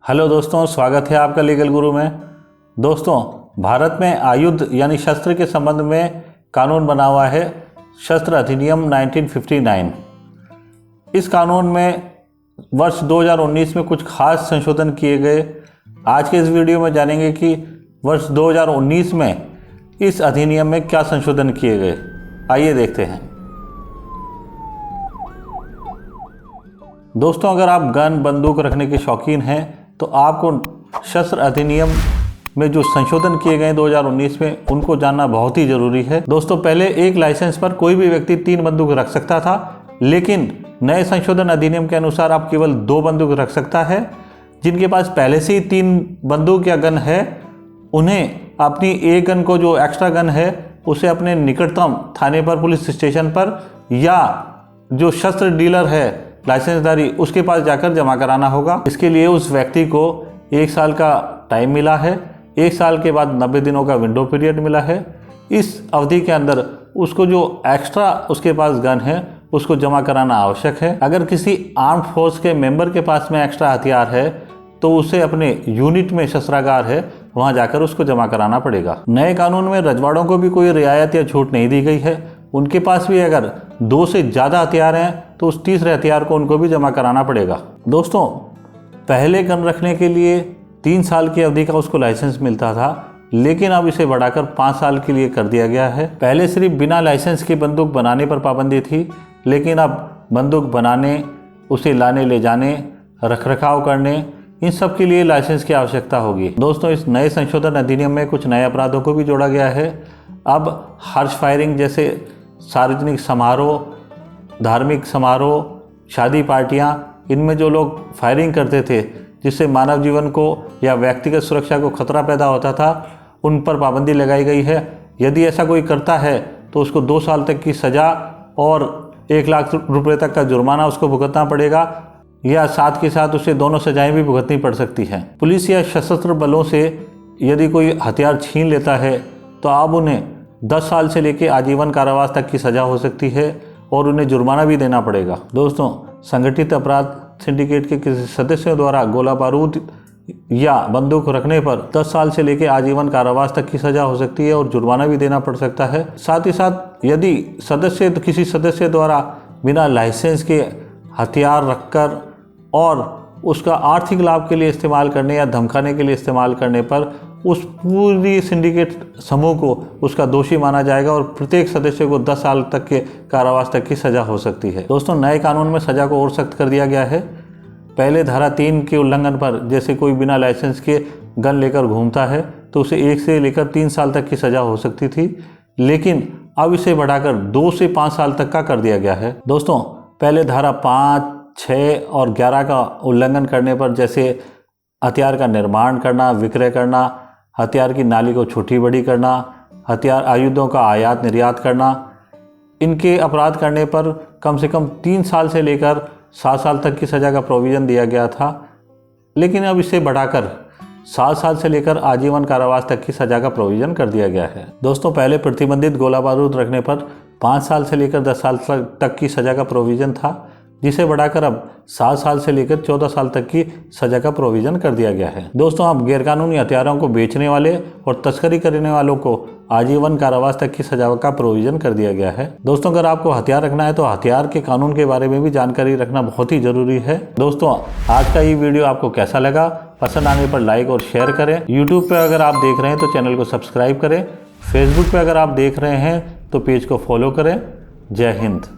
Hello दोस्तों, स्वागत है आपका लीगल गुरु में। दोस्तों, भारत में आयुध यानी शस्त्र के संबंध में कानून बना हुआ है शस्त्र अधिनियम 1959। इस कानून में वर्ष 2019 में कुछ खास संशोधन किए गए। आज के इस वीडियो में जानेंगे कि वर्ष 2019 में इस अधिनियम में क्या संशोधन किए गए। आइए देखते हैं। दोस्तों, अगर आप गन बंदूक रखने के शौकीन हैं तो आपको शस्त्र अधिनियम में जो संशोधन किए गए 2019 में उनको जानना बहुत ही ज़रूरी है। दोस्तों, पहले एक लाइसेंस पर कोई भी व्यक्ति 3 बंदूक रख सकता था, लेकिन नए संशोधन अधिनियम के अनुसार आप केवल 2 बंदूक रख सकता है। जिनके पास पहले से ही 3 बंदूक या गन है, उन्हें अपनी एक गन को, जो एक्स्ट्रा गन है, उसे अपने निकटतम थाने पर, पुलिस स्टेशन पर या जो शस्त्र डीलर है लाइसेंसधारी, उसके पास जाकर जमा कराना होगा। इसके लिए उस व्यक्ति को 1 साल का टाइम मिला है। 1 साल के बाद 90 दिनों का विंडो पीरियड मिला है। इस अवधि के अंदर उसको जो एक्स्ट्रा उसके पास गन है उसको जमा कराना आवश्यक है। अगर किसी आर्म्ड फोर्स के मेंबर के पास में एक्स्ट्रा हथियार है तो उसे अपने यूनिट में शस्त्रागार है, वहां जाकर उसको जमा कराना पड़ेगा। नए कानून में रजवाड़ों को भी कोई रियायत या छूट नहीं दी गई है। उनके पास भी अगर 2 से ज़्यादा हथियार हैं तो उस तीसरे हथियार को उनको भी जमा कराना पड़ेगा। दोस्तों, पहले गन रखने के लिए 3 साल की अवधि का उसको लाइसेंस मिलता था, लेकिन अब इसे बढ़ाकर 5 साल के लिए कर दिया गया है। पहले सिर्फ बिना लाइसेंस की बंदूक बनाने पर पाबंदी थी, लेकिन अब बंदूक बनाने, उसे लाने ले जाने, रखरखाव करने, इन सब के लिए लाइसेंस की आवश्यकता होगी। दोस्तों, इस नए संशोधन अधिनियम में कुछ नए अपराधों को भी जोड़ा गया है। अब हर्ष फायरिंग जैसे सार्वजनिक समारोह, धार्मिक समारोह, शादी पार्टियां, इनमें जो लोग फायरिंग करते थे जिससे मानव जीवन को या व्यक्तिगत सुरक्षा को खतरा पैदा होता था, उन पर पाबंदी लगाई गई है। यदि ऐसा कोई करता है तो उसको 2 साल तक की सज़ा और 1 लाख रुपए तक का जुर्माना उसको भुगतना पड़ेगा, या साथ के साथ उसे दोनों सजाएं भी भुगतनी पड़ सकती हैं। पुलिस या सशस्त्र बलों से यदि कोई हथियार छीन लेता है तो अब उन्हें 10 साल से लेकर आजीवन कारावास तक की सज़ा हो सकती है और उन्हें जुर्माना भी देना पड़ेगा। दोस्तों, संगठित अपराध सिंडिकेट के किसी सदस्यों द्वारा गोला बारूद या बंदूक रखने पर 10 साल से लेकर आजीवन कारावास तक की सज़ा हो सकती है और जुर्माना भी देना पड़ सकता है। साथ ही साथ यदि किसी सदस्य द्वारा बिना लाइसेंस के हथियार रखकर और उसका आर्थिक लाभ के लिए इस्तेमाल करने या धमकाने के लिए इस्तेमाल करने पर उस पूरी सिंडिकेट समूह को उसका दोषी माना जाएगा और प्रत्येक सदस्य को 10 साल तक के कारावास तक की सज़ा हो सकती है। दोस्तों, नए कानून में सज़ा को और सख्त कर दिया गया है। पहले धारा 3 के उल्लंघन पर, जैसे कोई बिना लाइसेंस के गन लेकर घूमता है तो उसे 1 से लेकर 3 साल तक की सज़ा हो सकती थी, लेकिन अब इसे बढ़ाकर 2 से 5 साल तक का कर दिया गया है। दोस्तों, पहले धारा 5, 6 और 11 का उल्लंघन करने पर, जैसे हथियार का निर्माण करना, विक्रय करना, हथियार की नाली को छोटी बड़ी करना, हथियार आयुधों का आयात निर्यात करना, इनके अपराध करने पर कम से कम 3 साल से लेकर 7 साल तक की सज़ा का प्रोविज़न दिया गया था, लेकिन अब इसे बढ़ाकर 7 साल से लेकर आजीवन कारावास तक की सज़ा का प्रोविज़न कर दिया गया है। दोस्तों, पहले प्रतिबंधित गोला बारूद रखने पर 5 साल से लेकर 10 साल तक की सज़ा का प्रोविज़न था, जिसे बढ़ाकर अब 7 साल से लेकर 14 साल तक की सज़ा का प्रोविज़न कर दिया गया है। दोस्तों, अब गैरकानूनी हथियारों को बेचने वाले और तस्करी करने वालों को आजीवन कारावास तक की सज़ा का प्रोविज़न कर दिया गया है। दोस्तों, अगर आपको हथियार रखना है तो हथियार के कानून के बारे में भी जानकारी रखना बहुत ही ज़रूरी है। दोस्तों, आज का ये वीडियो आपको कैसा लगा? पसंद आने पर लाइक और शेयर करें। यूट्यूब पर अगर आप देख रहे हैं तो चैनल को सब्सक्राइब करें। फेसबुक पर अगर आप देख रहे हैं तो पेज को फॉलो करें। जय हिंद।